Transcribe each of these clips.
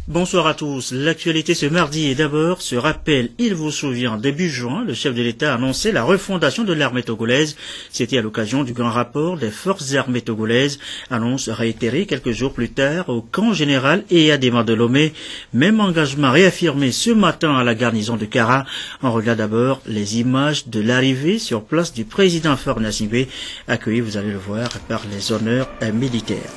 Bonsoir à tous. L'actualité ce mardi est d'abord ce rappel. Il vous souvient, début juin, le chef de l'État a annoncé la refondation de l'armée togolaise. C'était à l'occasion du grand rapport des forces armées togolaises. Annonce réitérée quelques jours plus tard au camp général et à Adéma de Lomé. Même engagement réaffirmé ce matin à la garnison de Kara. On regarde d'abord les images de l'arrivée sur place du président Faure Gnassingbé, accueilli, vous allez le voir, par les honneurs militaires.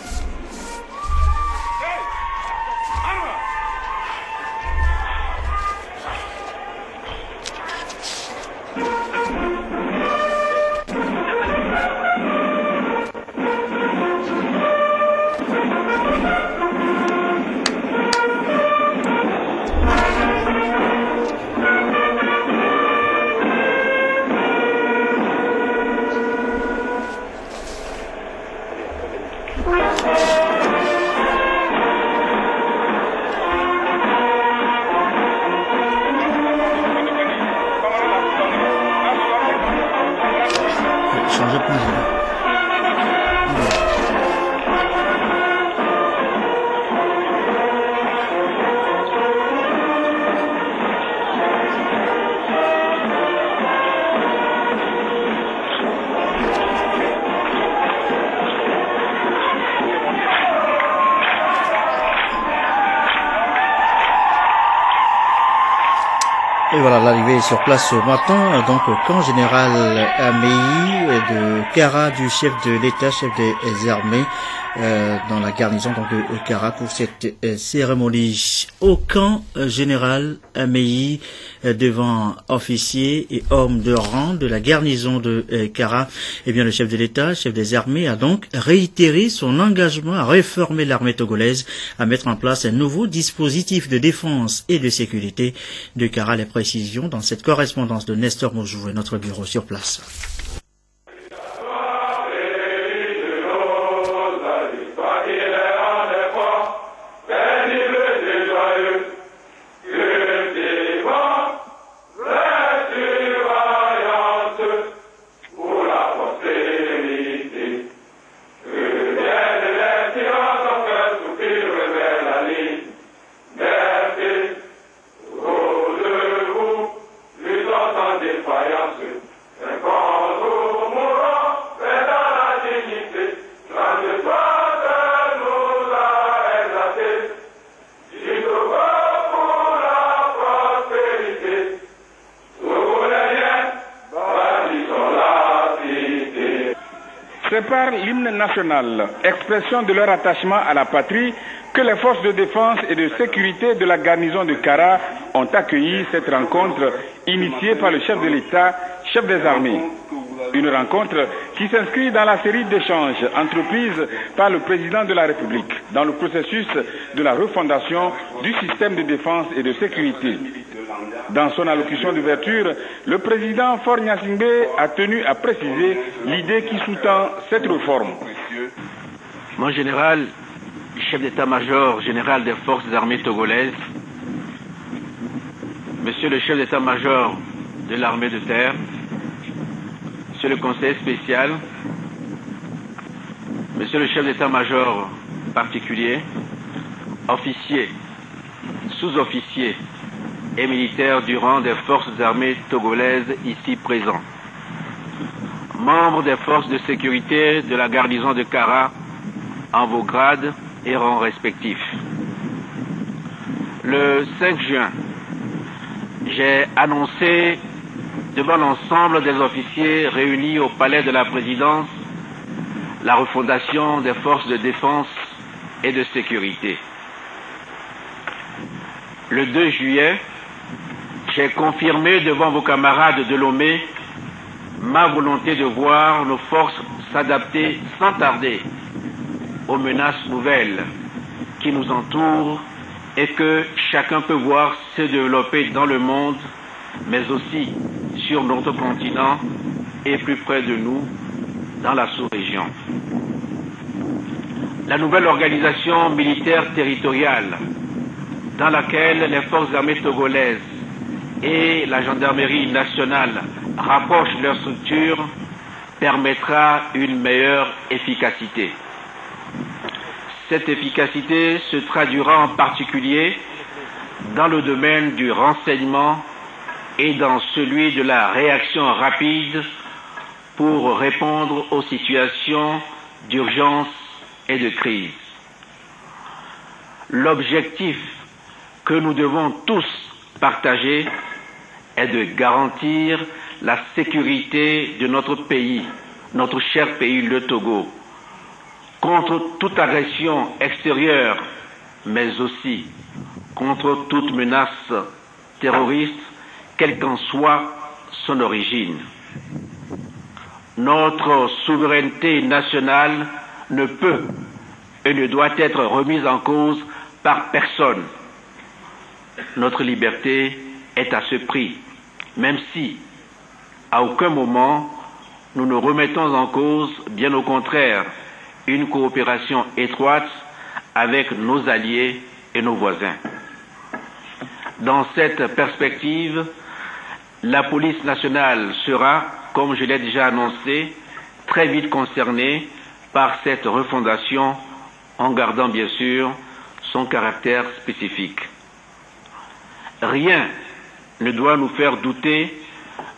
Et voilà, l'arrivée sur place ce matin, donc au camp général Améi de Kara, du chef de l'État, chef des armées, dans la garnison donc, de Kara pour cette cérémonie. Au camp général Améi, devant officiers et hommes de rang de la garnison de Kara, eh bien le chef de l'État, chef des armées, a donc réitéré son engagement à réformer l'armée togolaise, à mettre en place un nouveau dispositif de défense et de sécurité de Kara. Les précisions dans cette correspondance de Nestor Mojou et notre bureau sur place. C'est par l'hymne national, expression de leur attachement à la patrie, que les forces de défense et de sécurité de la garnison de Kara ont accueilli cette rencontre initiée par le chef de l'État, chef des armées. Une rencontre qui s'inscrit dans la série d'échanges entreprises par le président de la République dans le processus de la refondation du système de défense et de sécurité. Dans son allocution d'ouverture, le président Faure Gnassingbé a tenu à préciser l'idée qui sous-tend cette réforme. Mon général, chef d'état-major général des forces armées togolaises, monsieur le chef d'état-major de l'armée de terre, monsieur le conseiller spécial, monsieur le chef d'état-major particulier, officiers, sous-officiers et militaires du rang des forces armées togolaises ici présents, membres des forces de sécurité de la garnison de Kara en vos grades et rangs respectifs. Le 5 juin, j'ai annoncé devant l'ensemble des officiers réunis au palais de la présidence la refondation des forces de défense et de sécurité. Le 2 juillet, j'ai confirmé devant vos camarades de Lomé ma volonté de voir nos forces s'adapter sans tarder aux menaces nouvelles qui nous entourent et que chacun peut voir se développer dans le monde, mais aussi sur notre continent et plus près de nous, dans la sous-région. La nouvelle organisation militaire territoriale dans laquelle les forces armées togolaises et la gendarmerie nationale rapprochent leurs structures permettra une meilleure efficacité. Cette efficacité se traduira en particulier dans le domaine du renseignement et dans celui de la réaction rapide pour répondre aux situations d'urgence et de crise. L'objectif que nous devons tous partager est de garantir la sécurité de notre pays, notre cher pays, le Togo, contre toute agression extérieure, mais aussi contre toute menace terroriste, quelle qu'en soit son origine. Notre souveraineté nationale ne peut et ne doit être remise en cause par personne. Notre liberté est à ce prix, même si, à aucun moment, nous ne remettons en cause, bien au contraire, une coopération étroite avec nos alliés et nos voisins. Dans cette perspective, la police nationale sera, comme je l'ai déjà annoncé, très vite concernée par cette refondation, en gardant bien sûr son caractère spécifique. Rien ne doit nous faire douter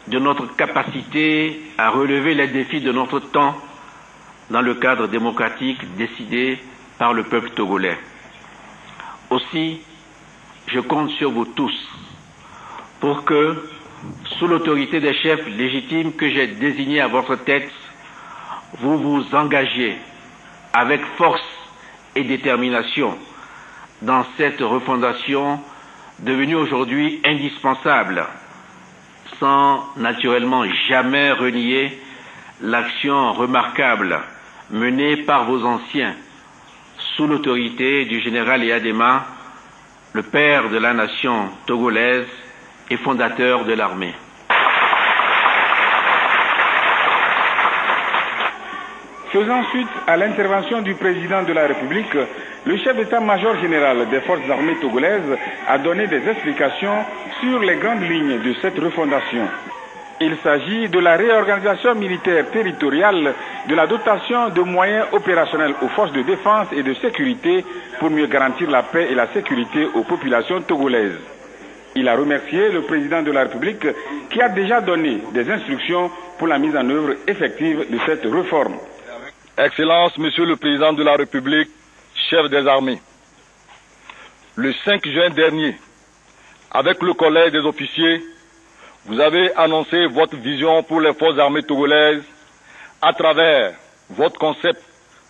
de notre capacité à relever les défis de notre temps dans le cadre démocratique décidé par le peuple togolais. Aussi, je compte sur vous tous pour que, sous l'autorité des chefs légitimes que j'ai désignés à votre tête, vous vous engagiez avec force et détermination dans cette refondation devenue aujourd'hui indispensable, sans naturellement jamais renier l'action remarquable menée par vos anciens sous l'autorité du général Eyadema, le père de la nation togolaise et fondateur de l'armée. Faisant suite à l'intervention du président de la République, le chef d'état-major général des forces armées togolaises a donné des explications sur les grandes lignes de cette refondation. Il s'agit de la réorganisation militaire territoriale, de la dotation de moyens opérationnels aux forces de défense et de sécurité pour mieux garantir la paix et la sécurité aux populations togolaises. Il a remercié le président de la République qui a déjà donné des instructions pour la mise en œuvre effective de cette réforme. Excellence, Monsieur le Président de la République, chef des armées, le 5 juin dernier, avec le Collège des officiers, vous avez annoncé votre vision pour les forces armées togolaises à travers votre concept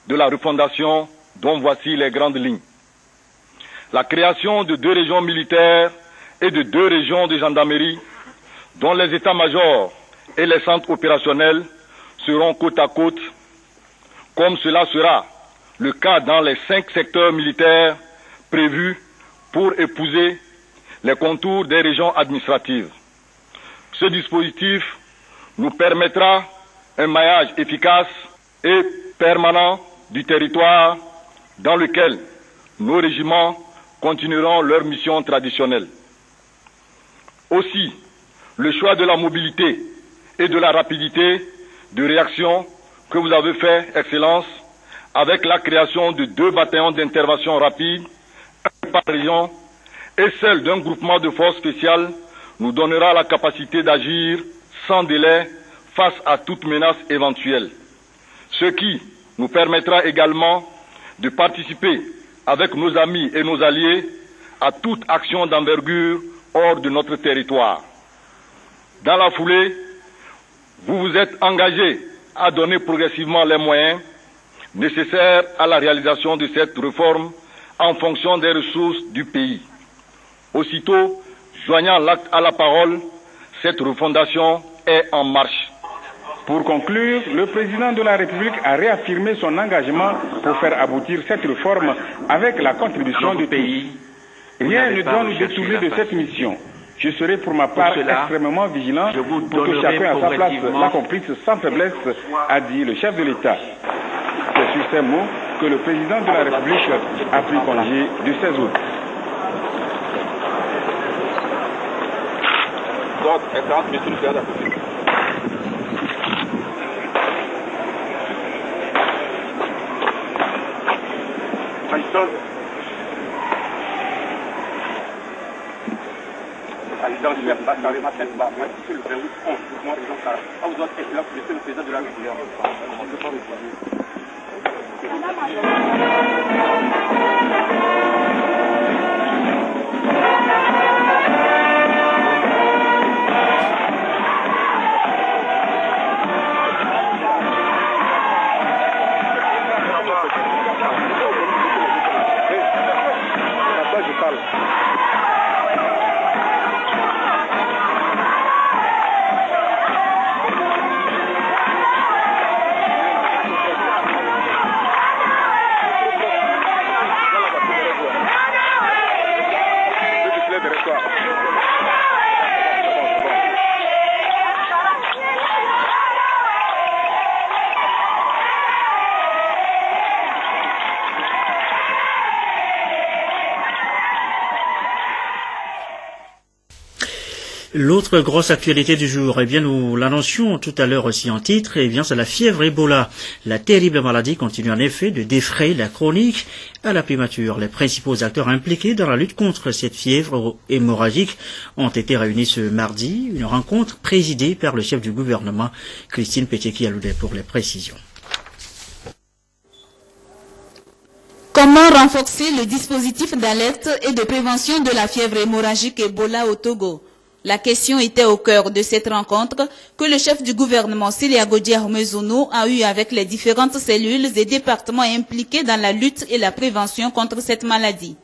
de la refondation dont voici les grandes lignes. La création de 2 régions militaires et de 2 régions de gendarmerie dont les états-majors et les centres opérationnels seront côte à côte, comme cela sera le cas dans les 5 secteurs militaires prévus pour épouser les contours des régions administratives. Ce dispositif nous permettra un maillage efficace et permanent du territoire dans lequel nos régiments continueront leur mission traditionnelle. Aussi, le choix de la mobilité et de la rapidité de réaction que vous avez fait, Excellence, avec la création de 2 bataillons d'intervention rapide, un par région, et celle d'un groupement de forces spéciales, nous donnera la capacité d'agir sans délai face à toute menace éventuelle. Ce qui nous permettra également de participer avec nos amis et nos alliés à toute action d'envergure hors de notre territoire. Dans la foulée, vous vous êtes engagé à donner progressivement les moyens nécessaires à la réalisation de cette réforme en fonction des ressources du pays. Aussitôt, joignant l'acte à la parole, cette refondation est en marche. Pour conclure, le président de la République a réaffirmé son engagement pour faire aboutir cette réforme avec la contribution du pays. Rien ne doit nous détourner de cette mission. Je serai pour ma part extrêmement vigilant pour que chacun à sa place l'accomplisse sans faiblesse, a dit le chef de l'État. C'est sur ces mots que le président de la République a pris congé du 16 août. Donc, Excellence, Monsieur le Président de la République. L'autre grosse actualité du jour, eh bien nous l'annoncions tout à l'heure aussi en titre, eh bien c'est la fièvre Ebola. La terrible maladie continue en effet de défrayer la chronique à la primature. Les principaux acteurs impliqués dans la lutte contre cette fièvre hémorragique ont été réunis ce mardi. Une rencontre présidée par le chef du gouvernement, Christine Pétchéki-Aloudet, pour les précisions. Comment renforcer le dispositif d'alerte et de prévention de la fièvre hémorragique Ebola au Togo? La question était au cœur de cette rencontre que le chef du gouvernement, Siliagodji Ahmed-Zounou, a eu avec les différentes cellules et départements impliqués dans la lutte et la prévention contre cette maladie.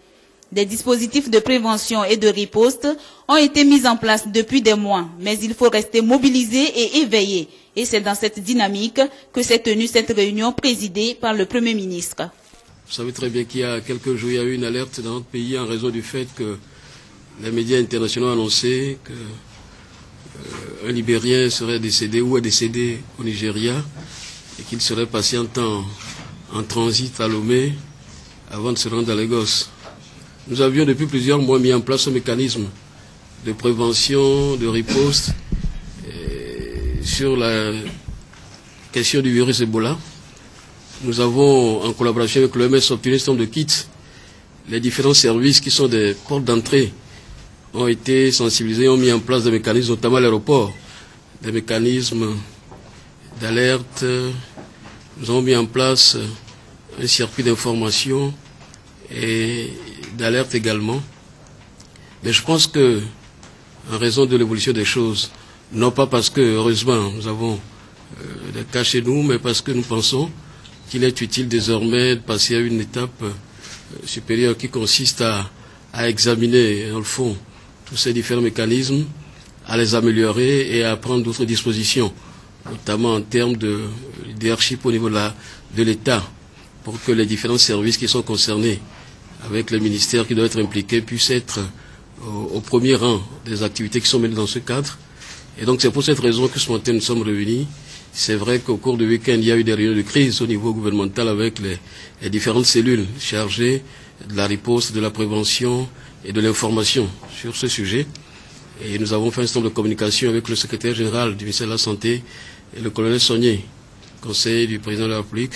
Des dispositifs de prévention et de riposte ont été mis en place depuis des mois, mais il faut rester mobilisé et éveillé. Et c'est dans cette dynamique que s'est tenue cette réunion présidée par le Premier ministre. Vous savez très bien qu'il y a quelques jours, il y a eu une alerte dans notre pays en raison du fait que les médias internationaux ont annoncé qu'un Libérien serait décédé ou est décédé au Nigeria et qu'il serait passé un temps en transit à Lomé avant de se rendre à Lagos. Nous avions depuis plusieurs mois mis en place un mécanisme de prévention, de riposte sur la question du virus Ebola. Nous avons, en collaboration avec l'OMS, obtenu un certain nombre de kits. Les différents services qui sont des portes d'entrée ont été sensibilisés, ont mis en place des mécanismes, notamment à l'aéroport, des mécanismes d'alerte. Nous avons mis en place un circuit d'information et d'alerte également. Mais je pense que, en raison de l'évolution des choses, non pas parce que, heureusement, nous avons des cas chez nous, mais parce que nous pensons qu'il est utile désormais de passer à une étape supérieure qui consiste à examiner, dans le fond, tous ces différents mécanismes, à les améliorer et à prendre d'autres dispositions, notamment en termes de leadership au niveau de l'État, pour que les différents services qui sont concernés, avec les ministères qui doivent être impliqués, puissent être au premier rang des activités qui sont menées dans ce cadre. Et donc c'est pour cette raison que ce matin nous sommes réunis. C'est vrai qu'au cours du week-end, il y a eu des réunions de crise au niveau gouvernemental avec les différentes cellules chargées de la riposte, de la prévention et de l'information sur ce sujet. Et nous avons fait un certain nombre de communications avec le secrétaire général du ministère de la Santé et le colonel Saunier, conseiller du président de la République.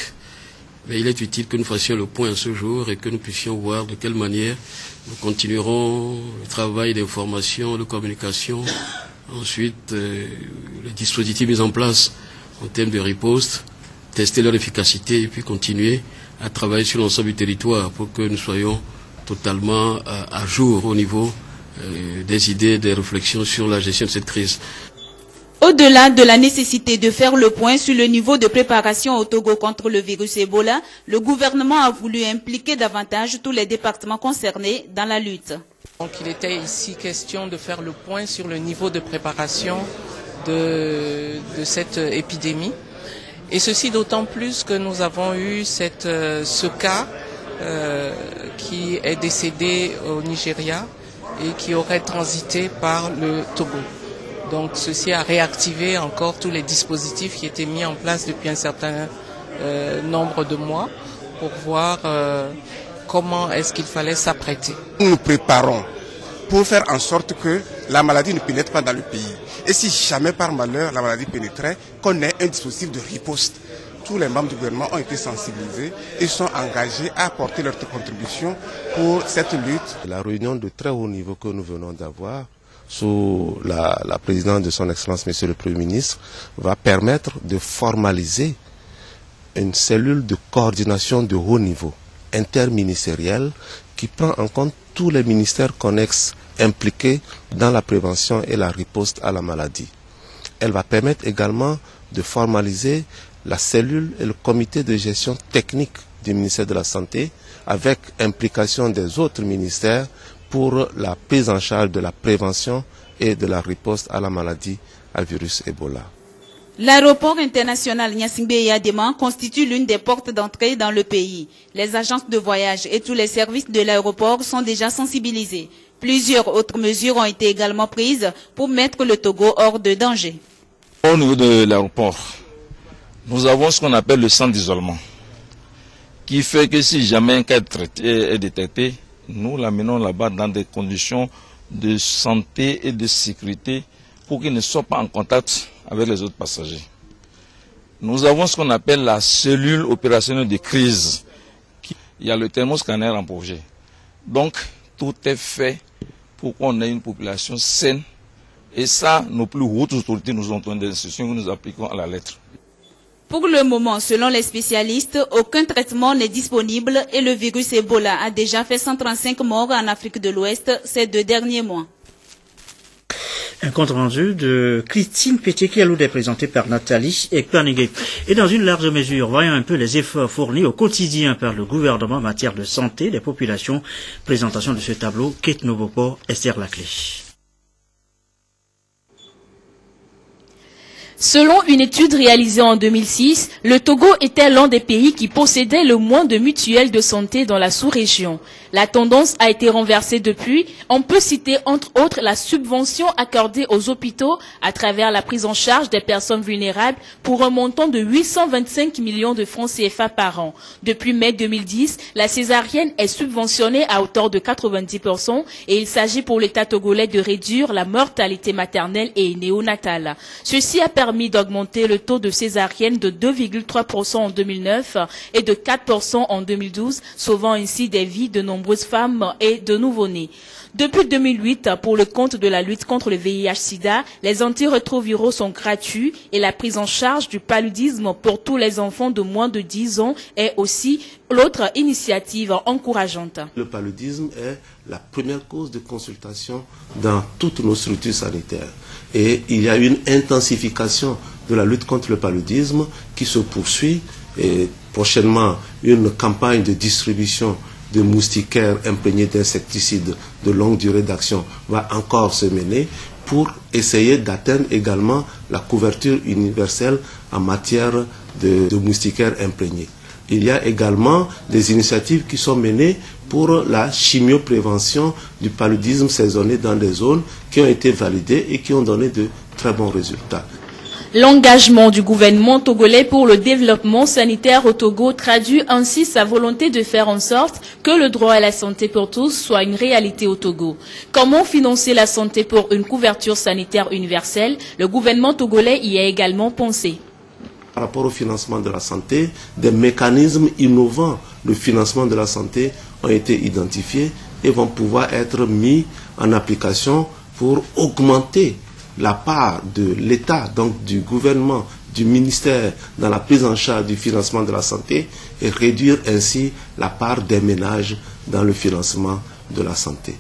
Mais il est utile que nous fassions le point ce jour et que nous puissions voir de quelle manière nous continuerons le travail d'information, de communication, ensuite les dispositifs mis en place en termes de riposte, tester leur efficacité et puis continuer à travailler sur l'ensemble du territoire pour que nous soyons totalement à jour au niveau des idées, des réflexions sur la gestion de cette crise. Au-delà de la nécessité de faire le point sur le niveau de préparation au Togo contre le virus Ebola, le gouvernement a voulu impliquer davantage tous les départements concernés dans la lutte. Donc il était ici question de faire le point sur le niveau de préparation de cette épidémie. Et ceci d'autant plus que nous avons eu ce cas qui est décédé au Nigeria et qui aurait transité par le Togo. Donc ceci a réactivé encore tous les dispositifs qui étaient mis en place depuis un certain nombre de mois pour voir comment est-ce qu'il fallait s'apprêter. Nous nous préparons pour faire en sorte que la maladie ne pénètre pas dans le pays. Et si jamais par malheur la maladie pénétrait, qu'on ait un dispositif de riposte tous les membres du gouvernement ont été sensibilisés et sont engagés à apporter leur contribution pour cette lutte. La réunion de très haut niveau que nous venons d'avoir sous la présidence de son Excellence, Monsieur le Premier ministre, va permettre de formaliser une cellule de coordination de haut niveau, interministérielle, qui prend en compte tous les ministères connexes impliqués dans la prévention et la riposte à la maladie. Elle va permettre également de formaliser la cellule et le comité de gestion technique du ministère de la Santé avec implication des autres ministères pour la prise en charge de la prévention et de la riposte à la maladie à virus Ebola. L'aéroport international Gnassingbé-Yadema constitue l'une des portes d'entrée dans le pays. Les agences de voyage et tous les services de l'aéroport sont déjà sensibilisés. Plusieurs autres mesures ont été également prises pour mettre le Togo hors de danger. Au niveau de l'aéroport, nous avons ce qu'on appelle le centre d'isolement, qui fait que si jamais un cas est détecté, nous l'amenons là-bas dans des conditions de santé et de sécurité pour qu'il ne soit pas en contact avec les autres passagers. Nous avons ce qu'on appelle la cellule opérationnelle de crise. Il y a le thermoscanner en projet. Donc, tout est fait pour qu'on ait une population saine. Et ça, nos plus hautes autorités nous ont donné des instructions que nous appliquons à la lettre. Pour le moment, selon les spécialistes, aucun traitement n'est disponible et le virus Ebola a déjà fait 135 morts en Afrique de l'Ouest ces 2 derniers mois. Un compte rendu de Christine Pétier-Kialoudé présenté par Nathalie Ekpanigué. Et dans une large mesure, voyons un peu les efforts fournis au quotidien par le gouvernement en matière de santé des populations. Présentation de ce tableau, Kate Novopo, Esther Laclé. Selon une étude réalisée en 2006, le Togo était l'un des pays qui possédait le moins de mutuelles de santé dans la sous-région. La tendance a été renversée depuis. On peut citer entre autres la subvention accordée aux hôpitaux à travers la prise en charge des personnes vulnérables pour un montant de 825 millions de francs CFA par an. Depuis mai 2010, la césarienne est subventionnée à hauteur de 90% et il s'agit pour l'État togolais de réduire la mortalité maternelle et néonatale. Ceci a permis d'augmenter le taux de césarienne de 2,3% en 2009 et de 4% en 2012, sauvant ainsi des vies de nombreuses femmes et de nouveau-nés. Depuis 2008, pour le compte de la lutte contre le VIH-Sida, les antirétroviraux sont gratuits et la prise en charge du paludisme pour tous les enfants de moins de 10 ans est aussi l'autre initiative encourageante. Le paludisme est la première cause de consultation dans toutes nos structures sanitaires. Et il y a une intensification de la lutte contre le paludisme qui se poursuit et prochainement une campagne de distribution de moustiquaires imprégnés d'insecticides de longue durée d'action va encore se mener pour essayer d'atteindre également la couverture universelle en matière de moustiquaires imprégnés. Il y a également des initiatives qui sont menées pour la chimioprévention du paludisme saisonnier dans des zones qui ont été validées et qui ont donné de très bons résultats. L'engagement du gouvernement togolais pour le développement sanitaire au Togo traduit ainsi sa volonté de faire en sorte que le droit à la santé pour tous soit une réalité au Togo. Comment financer la santé pour une couverture sanitaire universelle? Le gouvernement togolais y a également pensé. Par rapport au financement de la santé, des mécanismes innovants de financement de la santé ont été identifiés et vont pouvoir être mis en application pour augmenter la part de l'État, donc du gouvernement, du ministère dans la prise en charge du financement de la santé et réduire ainsi la part des ménages dans le financement de la santé.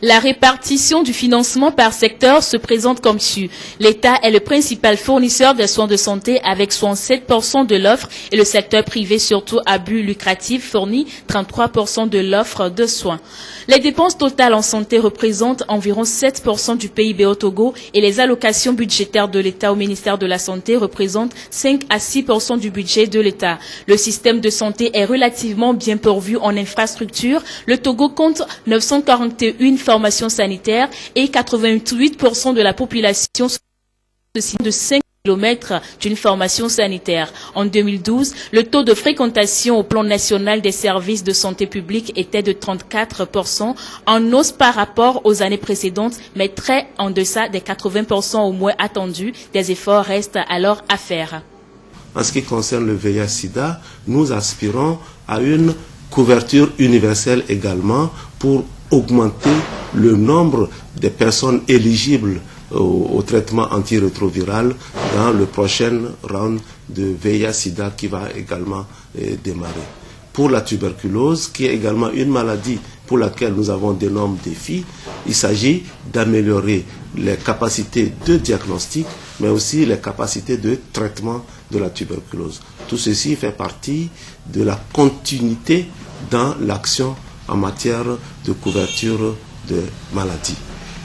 La répartition du financement par secteur se présente comme suit. L'État est le principal fournisseur des soins de santé avec 67% de l'offre et le secteur privé, surtout à but lucratif, fournit 33% de l'offre de soins. Les dépenses totales en santé représentent environ 7% du PIB au Togo et les allocations budgétaires de l'État au ministère de la Santé représentent 5 à 6% du budget de l'État. Le système de santé est relativement bien pourvu en infrastructure. Le Togo compte 941 formations sanitaires et 88% de la population de 5 km d'une formation sanitaire. En 2012, le taux de fréquentation au plan national des services de santé publique était de 34%, en hausse par rapport aux années précédentes, mais très en deçà des 80% au moins attendus. Des efforts restent alors à faire. en ce qui concerne le VIH-Sida, nous aspirons à une couverture universelle également pour augmenter le nombre de personnes éligibles au traitement antirétroviral dans le prochain round de VIH-Sida qui va également démarrer. Pour la tuberculose, qui est également une maladie pour laquelle nous avons d'énormes défis, il s'agit d'améliorer les capacités de diagnostic, mais aussi les capacités de traitement de la tuberculose. Tout ceci fait partie de la continuité dans l'action en matière de couverture de maladies.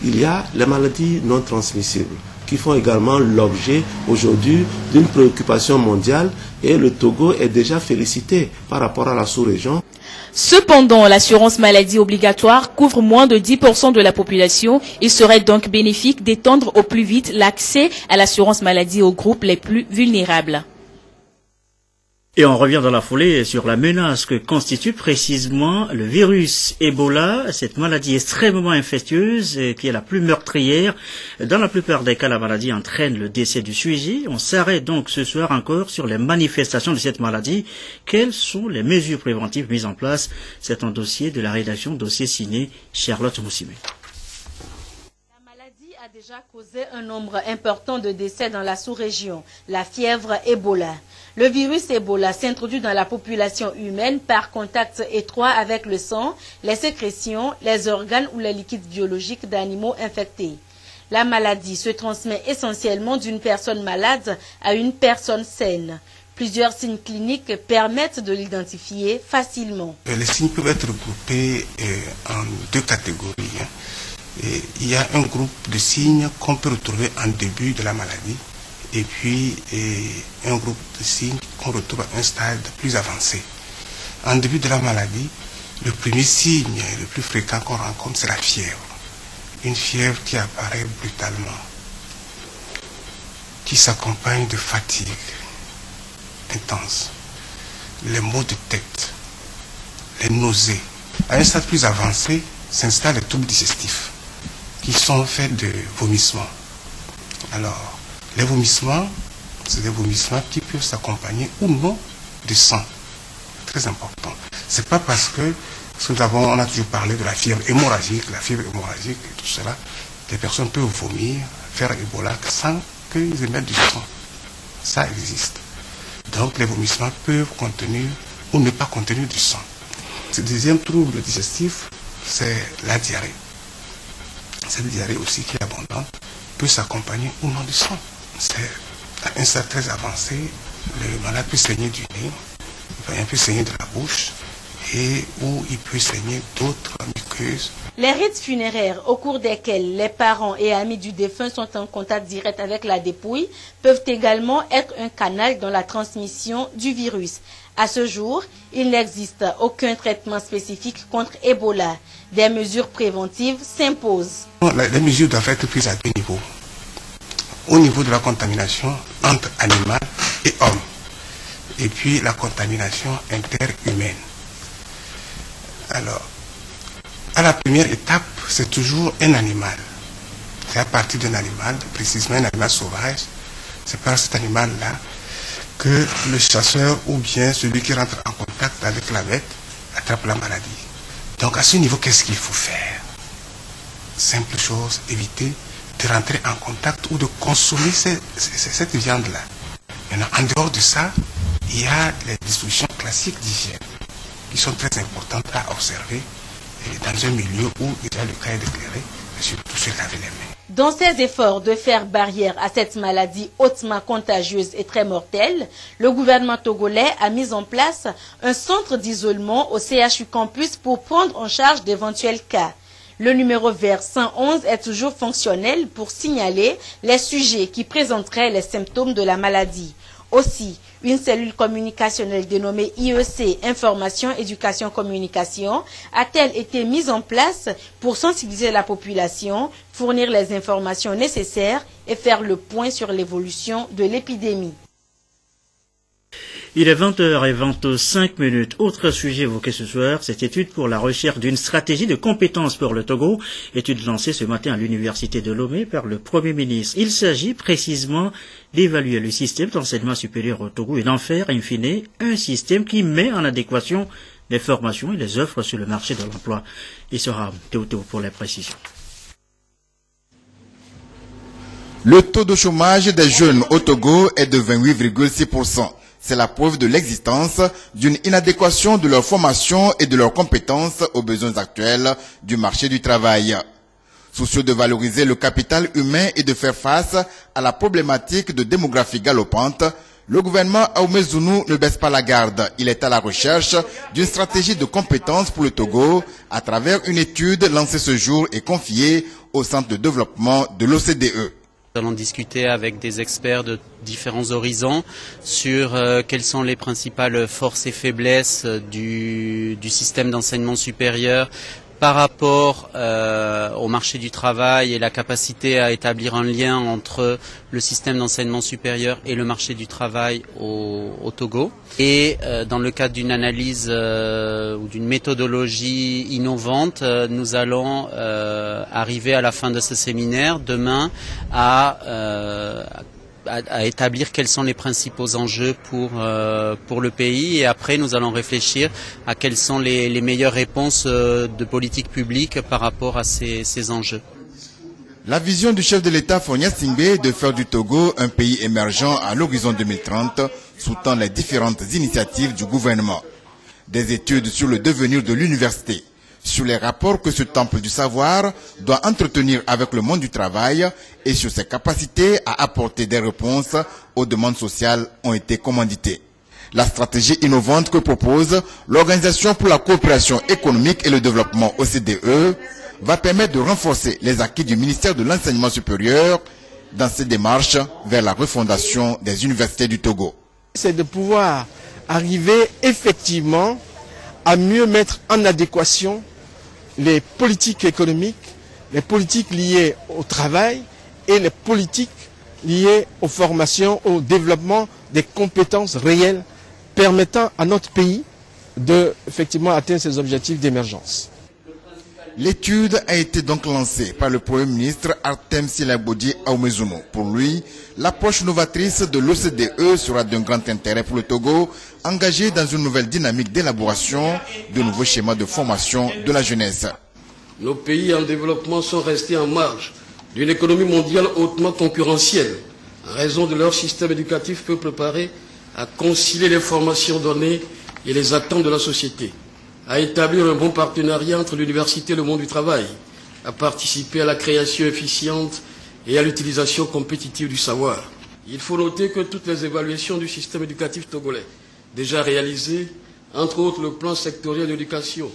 Il y a les maladies non transmissibles qui font également l'objet aujourd'hui d'une préoccupation mondiale et le Togo est déjà félicité par rapport à la sous-région. Cependant, l'assurance maladie obligatoire couvre moins de 10% de la population. Il serait donc bénéfique d'étendre au plus vite l'accès à l'assurance maladie aux groupes les plus vulnérables. Et on revient dans la foulée sur la menace que constitue précisément le virus Ebola, cette maladie extrêmement infectieuse qui est la plus meurtrière. Dans la plupart des cas, la maladie entraîne le décès du sujet. On s'arrête donc ce soir encore sur les manifestations de cette maladie. Quelles sont les mesures préventives mises en place? C'est un dossier de la rédaction, dossier signé Charlotte Moussimé. La maladie a déjà causé un nombre important de décès dans la sous-région, la fièvre Ebola. Le virus Ebola s'introduit dans la population humaine par contact étroit avec le sang, les sécrétions, les organes ou les liquides biologiques d'animaux infectés. La maladie se transmet essentiellement d'une personne malade à une personne saine. Plusieurs signes cliniques permettent de l'identifier facilement. Les signes peuvent être regroupés en deux catégories. Il y a un groupe de signes qu'on peut retrouver en début de la maladie. Et puis un groupe de signes qu'on retrouve à un stade plus avancé. En début de la maladie, le premier signe le plus fréquent qu'on rencontre, c'est la fièvre. Une fièvre qui apparaît brutalement, qui s'accompagne de fatigue intense, les maux de tête, les nausées. À un stade plus avancé, s'installent les troubles digestifs, qui sont faits de vomissements. Alors, les vomissements, c'est des vomissements qui peuvent s'accompagner ou non de sang. Très important. C'est pas parce que on a toujours parlé de la fièvre hémorragique et tout cela, des personnes peuvent vomir, faire Ebola sans qu'ils émettent du sang. Ça existe. Donc les vomissements peuvent contenir ou ne pas contenir du sang. Ce deuxième trouble digestif, c'est la diarrhée. Cette diarrhée aussi qui est abondante peut s'accompagner ou non du sang. C'est à un stade très avancé, le malade peut saigner du nez, il peut saigner de la bouche et où il peut saigner d'autres muqueuses. Les rites funéraires au cours desquels les parents et amis du défunt sont en contact direct avec la dépouille peuvent également être un canal dans la transmission du virus. À ce jour, il n'existe aucun traitement spécifique contre Ebola. Des mesures préventives s'imposent. Les mesures doivent être prises à deux niveaux. Au niveau de la contamination entre animal et homme, et puis la contamination interhumaine. Alors, à la première étape, c'est toujours un animal. C'est à partir d'un animal, précisément un animal sauvage, c'est par cet animal-là que le chasseur ou bien celui qui rentre en contact avec la bête attrape la maladie. Donc à ce niveau, qu'est-ce qu'il faut faire? Simple chose, éviter de rentrer en contact ou de consommer cette viande-là. Maintenant, en dehors de ça, il y a les dispositions classiques d'hygiène qui sont très importantes à observer dans un milieu où il y a le cas d'éclairer, et surtout se laver les mains. Dans ses efforts de faire barrière à cette maladie hautement contagieuse et très mortelle, le gouvernement togolais a mis en place un centre d'isolement au CHU Campus pour prendre en charge d'éventuels cas. Le numéro vert 111 est toujours fonctionnel pour signaler les sujets qui présenteraient les symptômes de la maladie. Aussi, une cellule communicationnelle dénommée IEC, Information, Éducation, Communication, a-t-elle été mise en place pour sensibiliser la population, fournir les informations nécessaires et faire le point sur l'évolution de l'épidémie. Il est 20h25. Autre sujet évoqué ce soir, cette étude pour la recherche d'une stratégie de compétences pour le Togo, étude lancée ce matin à l'université de Lomé par le Premier ministre. Il s'agit précisément d'évaluer le système d'enseignement supérieur au Togo et d'en faire, in fine, un système qui met en adéquation les formations et les offres sur le marché de l'emploi. Il sera Théo pour les précisions. Le taux de chômage des jeunes au Togo est de 28,6%. C'est la preuve de l'existence d'une inadéquation de leur formation et de leurs compétences aux besoins actuels du marché du travail. Soucieux de valoriser le capital humain et de faire face à la problématique de démographie galopante, le gouvernement Ahmed-Zounou ne baisse pas la garde. Il est à la recherche d'une stratégie de compétences pour le Togo à travers une étude lancée ce jour et confiée au Centre de développement de l'OCDE. Nous allons discuter avec des experts de différents horizons sur quelles sont les principales forces et faiblesses du système d'enseignement supérieur par rapport au marché du travail et la capacité à établir un lien entre le système d'enseignement supérieur et le marché du travail au Togo. Et dans le cadre d'une analyse ou d'une méthodologie innovante, nous allons arriver à la fin de ce séminaire demain à établir quels sont les principaux enjeux pour le pays, et après nous allons réfléchir à quelles sont les meilleures réponses de politique publique par rapport à ces enjeux. La vision du chef de l'État Fonia Singbe de faire du Togo un pays émergent à l'horizon 2030 sous-tend les différentes initiatives du gouvernement. Des études sur le devenir de l'université, sur les rapports que ce temple du savoir doit entretenir avec le monde du travail et sur ses capacités à apporter des réponses aux demandes sociales ont été commanditées. La stratégie innovante que propose l'Organisation pour la coopération économique et le développement OCDE va permettre de renforcer les acquis du ministère de l'Enseignement supérieur dans ses démarches vers la refondation des universités du Togo. C'est de pouvoir arriver effectivement à mieux mettre en adéquation les politiques économiques, les politiques liées au travail et les politiques liées aux formations, au développement des compétences réelles permettant à notre pays de effectivement atteindre ses objectifs d'émergence. L'étude a été donc lancée par le Premier ministre Artem Silabodi Ahmed-Zounou. Pour lui, l'approche novatrice de l'OCDE sera d'un grand intérêt pour le Togo, engagé dans une nouvelle dynamique d'élaboration de nouveaux schémas de formation de la jeunesse. Nos pays en développement sont restés en marge d'une économie mondiale hautement concurrentielle, en raison de leur système éducatif peu préparé à concilier les formations données et les attentes de la société, à établir un bon partenariat entre l'université et le monde du travail, à participer à la création efficiente et à l'utilisation compétitive du savoir. Il faut noter que toutes les évaluations du système éducatif togolais, déjà réalisées, entre autres le plan sectoriel d'éducation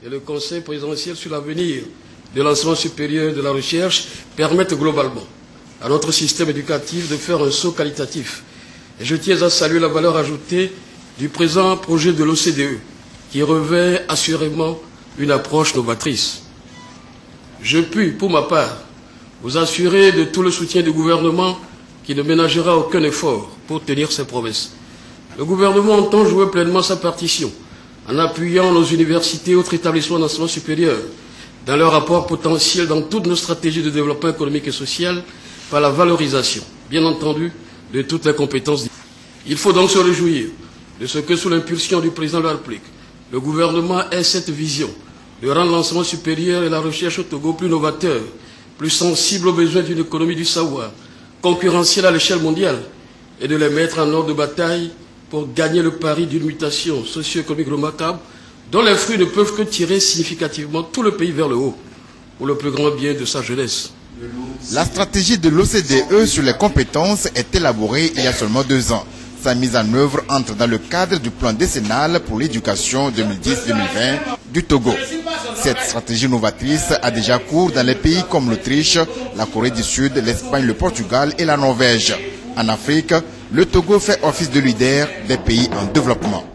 et le conseil présidentiel sur l'avenir de l'enseignement supérieur et de la recherche, permettent globalement à notre système éducatif de faire un saut qualitatif. Et je tiens à saluer la valeur ajoutée du présent projet de l'OCDE, qui revêt assurément une approche novatrice. Je puis, pour ma part, vous assurer de tout le soutien du gouvernement qui ne ménagera aucun effort pour tenir ses promesses. Le gouvernement entend jouer pleinement sa partition en appuyant nos universités et autres établissements d'enseignement supérieur dans leur apport potentiel dans toutes nos stratégies de développement économique et social par la valorisation, bien entendu, de toutes les compétences. Il faut donc se réjouir de ce que, sous l'impulsion du président de la République, le gouvernement ait cette vision de rendre l'enseignement supérieur et la recherche au Togo plus novateur, plus sensible aux besoins d'une économie du savoir, concurrentielle à l'échelle mondiale, et de les mettre en ordre de bataille pour gagner le pari d'une mutation socio-économique remarquable dont les fruits ne peuvent que tirer significativement tout le pays vers le haut, pour le plus grand bien de sa jeunesse. La stratégie de l'OCDE sur les compétences est élaborée il y a seulement 2 ans. Sa mise en œuvre entre dans le cadre du plan décennal pour l'éducation 2010-2020 du Togo. Cette stratégie novatrice a déjà cours dans les pays comme l'Autriche, la Corée du Sud, l'Espagne, le Portugal et la Norvège. En Afrique, le Togo fait office de leader des pays en développement.